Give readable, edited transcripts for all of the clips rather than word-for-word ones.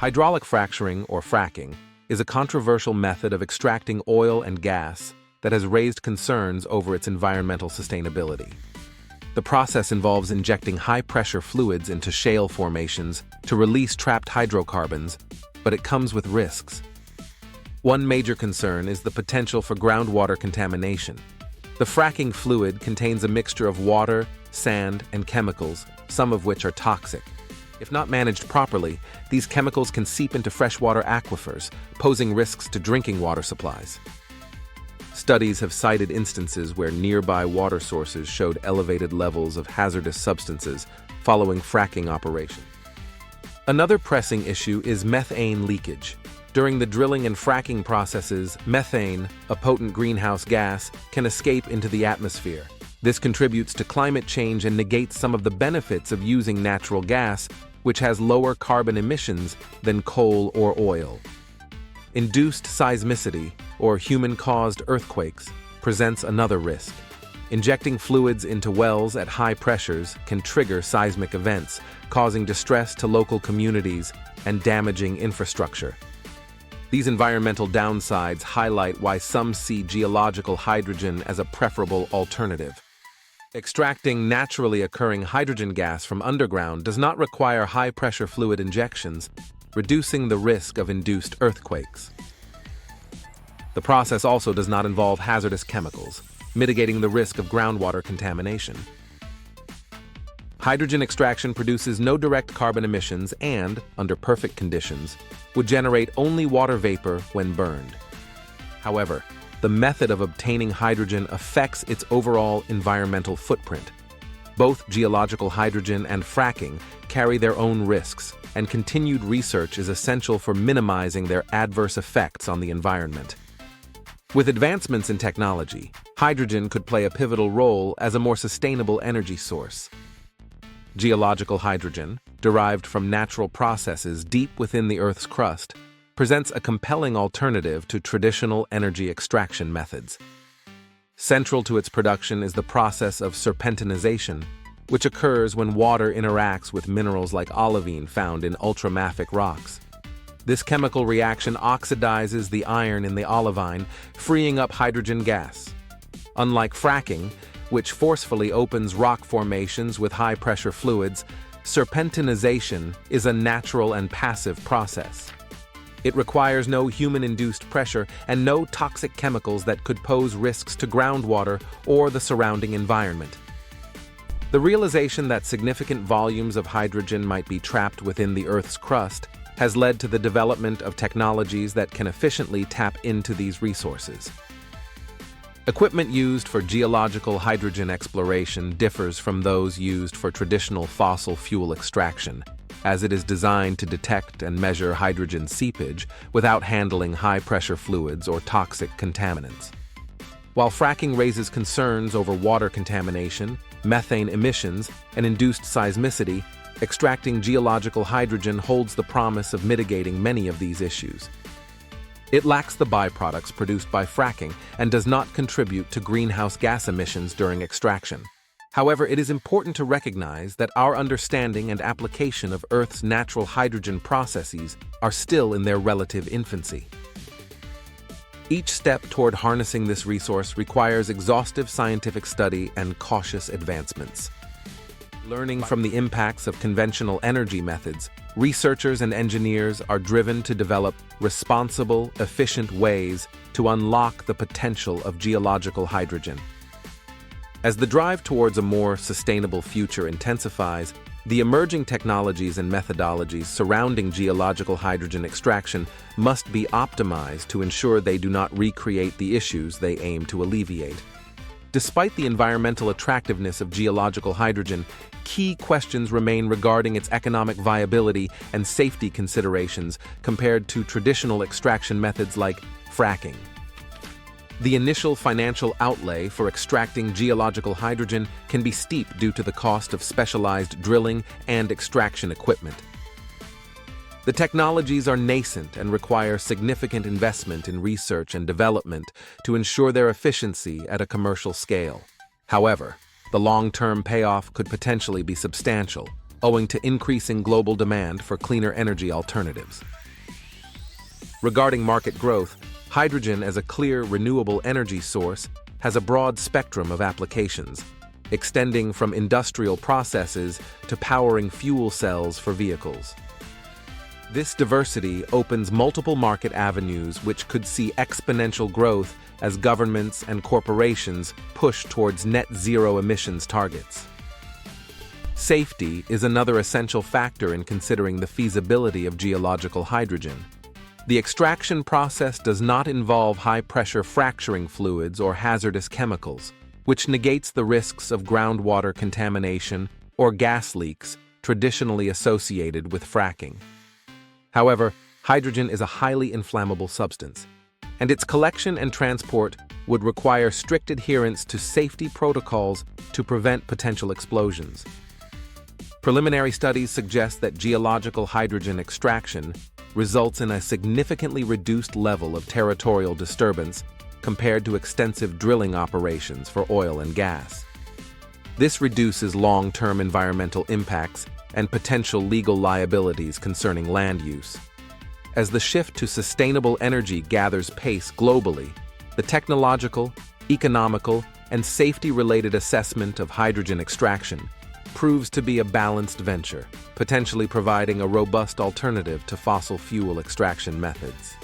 Hydraulic fracturing, or fracking, is a controversial method of extracting oil and gas that has raised concerns over its environmental sustainability. The process involves injecting high-pressure fluids into shale formations to release trapped hydrocarbons, but it comes with risks. One major concern is the potential for groundwater contamination. The fracking fluid contains a mixture of water, sand, and chemicals, some of which are toxic. If not managed properly, these chemicals can seep into freshwater aquifers, posing risks to drinking water supplies. Studies have cited instances where nearby water sources showed elevated levels of hazardous substances following fracking operations. Another pressing issue is methane leakage. During the drilling and fracking processes, methane, a potent greenhouse gas, can escape into the atmosphere. This contributes to climate change and negates some of the benefits of using natural gas, which has lower carbon emissions than coal or oil. Induced seismicity, or human-caused earthquakes, presents another risk. Injecting fluids into wells at high pressures can trigger seismic events, causing distress to local communities and damaging infrastructure. These environmental downsides highlight why some see geological hydrogen as a preferable alternative. Extracting naturally occurring hydrogen gas from underground does not require high-pressure fluid injections, reducing the risk of induced earthquakes. The process also does not involve hazardous chemicals, mitigating the risk of groundwater contamination. Hydrogen extraction produces no direct carbon emissions and, under perfect conditions, would generate only water vapor when burned. However, the method of obtaining hydrogen affects its overall environmental footprint. Both geological hydrogen and fracking carry their own risks, and continued research is essential for minimizing their adverse effects on the environment. With advancements in technology, hydrogen could play a pivotal role as a more sustainable energy source. Geological hydrogen, derived from natural processes deep within the Earth's crust, presents a compelling alternative to traditional energy extraction methods. Central to its production is the process of serpentinization, which occurs when water interacts with minerals like olivine found in ultramafic rocks. This chemical reaction oxidizes the iron in the olivine, freeing up hydrogen gas. Unlike fracking, which forcefully opens rock formations with high-pressure fluids, serpentinization is a natural and passive process. It requires no human-induced pressure and no toxic chemicals that could pose risks to groundwater or the surrounding environment. The realization that significant volumes of hydrogen might be trapped within the Earth's crust has led to the development of technologies that can efficiently tap into these resources. Equipment used for geological hydrogen exploration differs from those used for traditional fossil fuel extraction, as it is designed to detect and measure hydrogen seepage without handling high-pressure fluids or toxic contaminants. While fracking raises concerns over water contamination, methane emissions, and induced seismicity, extracting geological hydrogen holds the promise of mitigating many of these issues. It lacks the byproducts produced by fracking and does not contribute to greenhouse gas emissions during extraction. However, it is important to recognize that our understanding and application of Earth's natural hydrogen processes are still in their relative infancy. Each step toward harnessing this resource requires exhaustive scientific study and cautious advancements. Learning from the impacts of conventional energy methods, researchers and engineers are driven to develop responsible, efficient ways to unlock the potential of geological hydrogen. As the drive towards a more sustainable future intensifies, the emerging technologies and methodologies surrounding geological hydrogen extraction must be optimized to ensure they do not recreate the issues they aim to alleviate. Despite the environmental attractiveness of geological hydrogen, key questions remain regarding its economic viability and safety considerations compared to traditional extraction methods like fracking. The initial financial outlay for extracting geological hydrogen can be steep due to the cost of specialized drilling and extraction equipment. The technologies are nascent and require significant investment in research and development to ensure their efficiency at a commercial scale. However, the long-term payoff could potentially be substantial, owing to increasing global demand for cleaner energy alternatives. Regarding market growth, hydrogen as a clear, renewable energy source has a broad spectrum of applications, extending from industrial processes to powering fuel cells for vehicles. This diversity opens multiple market avenues which could see exponential growth as governments and corporations push towards net zero emissions targets. Safety is another essential factor in considering the feasibility of geological hydrogen. The extraction process does not involve high-pressure fracturing fluids or hazardous chemicals, which negates the risks of groundwater contamination or gas leaks traditionally associated with fracking. However, hydrogen is a highly inflammable substance, and its collection and transport would require strict adherence to safety protocols to prevent potential explosions. Preliminary studies suggest that geological hydrogen extraction results in a significantly reduced level of territorial disturbance compared to extensive drilling operations for oil and gas. This reduces long-term environmental impacts and potential legal liabilities concerning land use. As the shift to sustainable energy gathers pace globally, the technological, economical, and safety-related assessment of hydrogen extraction proves to be a balanced venture, potentially providing a robust alternative to fossil fuel extraction methods.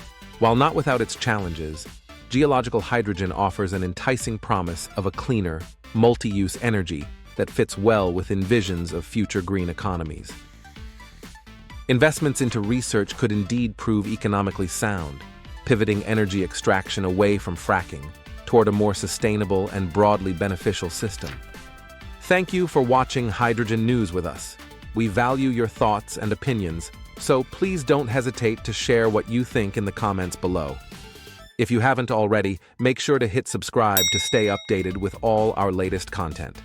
While not without its challenges, geological hydrogen offers an enticing promise of a cleaner, multi-use energy that fits well within visions of future green economies. Investments into research could indeed prove economically sound, pivoting energy extraction away from fracking toward a more sustainable and broadly beneficial system. Thank you for watching Hydrogen News with us. We value your thoughts and opinions, so please don't hesitate to share what you think in the comments below. If you haven't already, make sure to hit subscribe to stay updated with all our latest content.